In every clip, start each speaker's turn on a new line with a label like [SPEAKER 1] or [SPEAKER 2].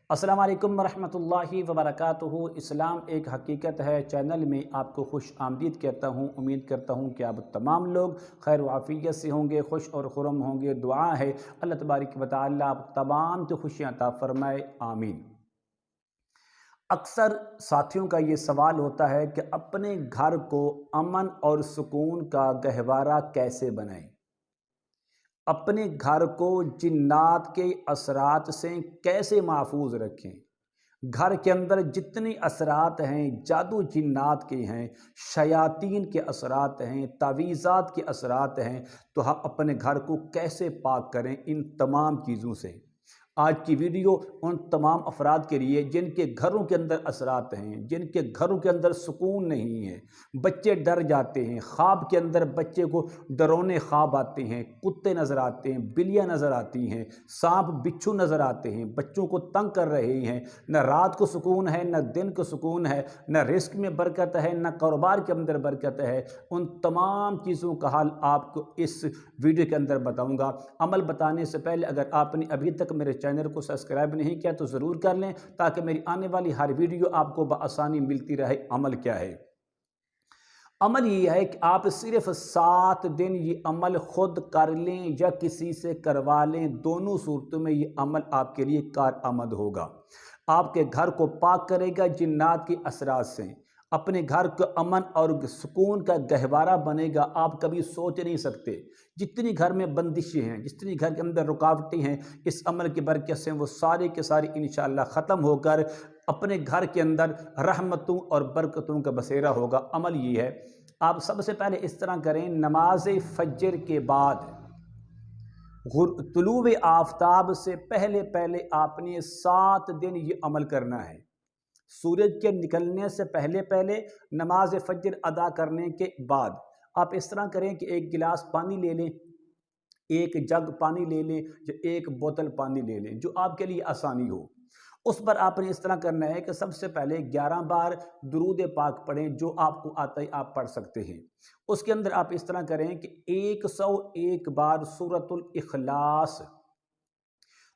[SPEAKER 1] अस्सलाम वालेकुम वरहमतुल्लाहि वबरकातुहू। इस्लाम एक हकीकत है चैनल में आपको खुश आमदीद कहता हूँ। उम्मीद करता हूँ कि आप तमाम लोग खैर वाफ़ियत से होंगे, खुश और खुरम होंगे। दुआ है अल्लाह तबारक व तआला आप तमाम तो खुशियाँ अता फरमाए, आमीन। अक्सर साथियों का ये सवाल होता है कि अपने घर को अमन और सुकून का गहवारा कैसे बनाएं, अपने घर को जिन्नात के असरात से कैसे महफूज रखें। घर के अंदर जितनी असरात हैं, जादू जिन्नात के हैं, शयातीन के असरात हैं, तावीज़ात के असरात हैं, तो हम अपने घर को कैसे पाक करें इन तमाम चीज़ों से। आज की वीडियो उन तमाम अफराद के लिए जिनके घरों के अंदर असरात हैं, जिनके घरों के अंदर सुकून नहीं है, बच्चे डर जाते हैं, ख्वाब के अंदर बच्चे को डरौने ख्वाब आते हैं, कुत्ते नज़र आते हैं, बिल्लियाँ नज़र आती हैं, सांप बिच्छू नज़र आते हैं, बच्चों को तंग कर रहे हैं। न रात को सुकून है, न दिन को सुकून है, न रिस्क में बरकत है, न कारोबार के अंदर बरकत है। उन तमाम चीज़ों का हाल आपको इस वीडियो के अंदर बताऊँगा। अमल बताने से पहले अगर आपने अभी तक मेरे चैनल को सब्सक्राइब नहीं किया तो ज़रूर कर लें, ताकि मेरी आने वाली हर वीडियो आपको बआसानी मिलती रहे। अमल क्या है? अमल ये है कि आप सिर्फ 7 दिन ये अमल खुद कर लें या किसी से करवा लें, दोनों सूरतों में ये अमल आपके लिए कारआमद होगा। आपके घर को पाक करेगा जिन्नात के असरात से, अपने घर को अमन और सुकून का गहवारा बनेगा। आप कभी सोच नहीं सकते जितनी घर में बंदिशें हैं, जितनी घर के अंदर रुकावटें हैं, इस अमल की बरकत से वो सारे के सारे इंशाअल्लाह ख़त्म होकर अपने घर के अंदर रहमतों और बरकतों का बसेरा होगा। अमल ये है, आप सबसे पहले इस तरह करें, नमाज फजर के बाद तुलूए आफताब से पहले पहले आपने 7 दिन ये अमल करना है। सूरज के निकलने से पहले पहले नमाज फजर अदा करने के बाद आप इस तरह करें कि एक गिलास पानी ले लें, एक जग पानी ले लें या एक बोतल पानी ले लें, जो आपके लिए आसानी हो। उस पर आपने इस तरह करना है कि सबसे पहले 11 बार दुरूद पाक पढ़ें, जो आपको आता है आप पढ़ सकते हैं। उसके अंदर आप इस तरह करें कि 101 बार सूरतुल इखलास,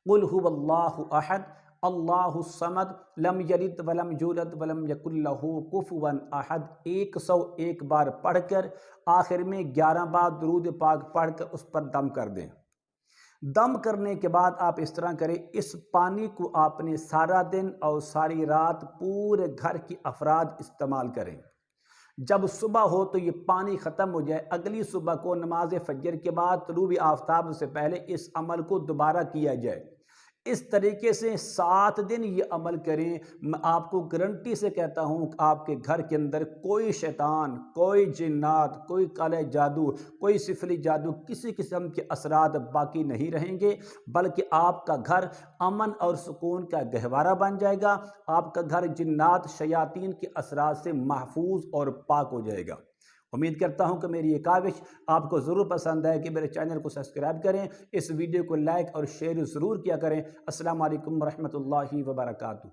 [SPEAKER 1] कुल हुवल्लाहु अहद अल्लाहु समद लम यलिद वलम यूलद वलम यकुल लहू कुफुवन अहद 101 बार पढ़कर आखिर में 11 बार दुरूद पाक पढ़कर उस पर दम कर दें। दम करने के बाद आप इस तरह करें, इस पानी को आपने सारा दिन और सारी रात पूरे घर की अफराद इस्तेमाल करें। जब सुबह हो तो ये पानी ख़त्म हो जाए, अगली सुबह को नमाज फजर के बाद तुलूए आफताब से पहले इस अमल को दोबारा किया जाए। इस तरीके से 7 दिन ये अमल करें। मैं आपको गारंटी से कहता हूँ कि आपके घर के अंदर कोई शैतान, कोई जिन्नात, कोई काले जादू, कोई सिफली जादू, किसी किस्म के असरात बाकी नहीं रहेंगे, बल्कि आपका घर अमन और सुकून का गहवारा बन जाएगा। आपका घर जिन्नात शयातीन के असरात से महफूज और पाक हो जाएगा। उम्मीद करता हूं कि मेरी ये काविश आपको ज़रूर पसंद है कि मेरे चैनल को सब्सक्राइब करें, इस वीडियो को लाइक और शेयर ज़रूर किया करें। अस्सलाम वालेकुम रहमतुल्लाहि व बरकातुहू।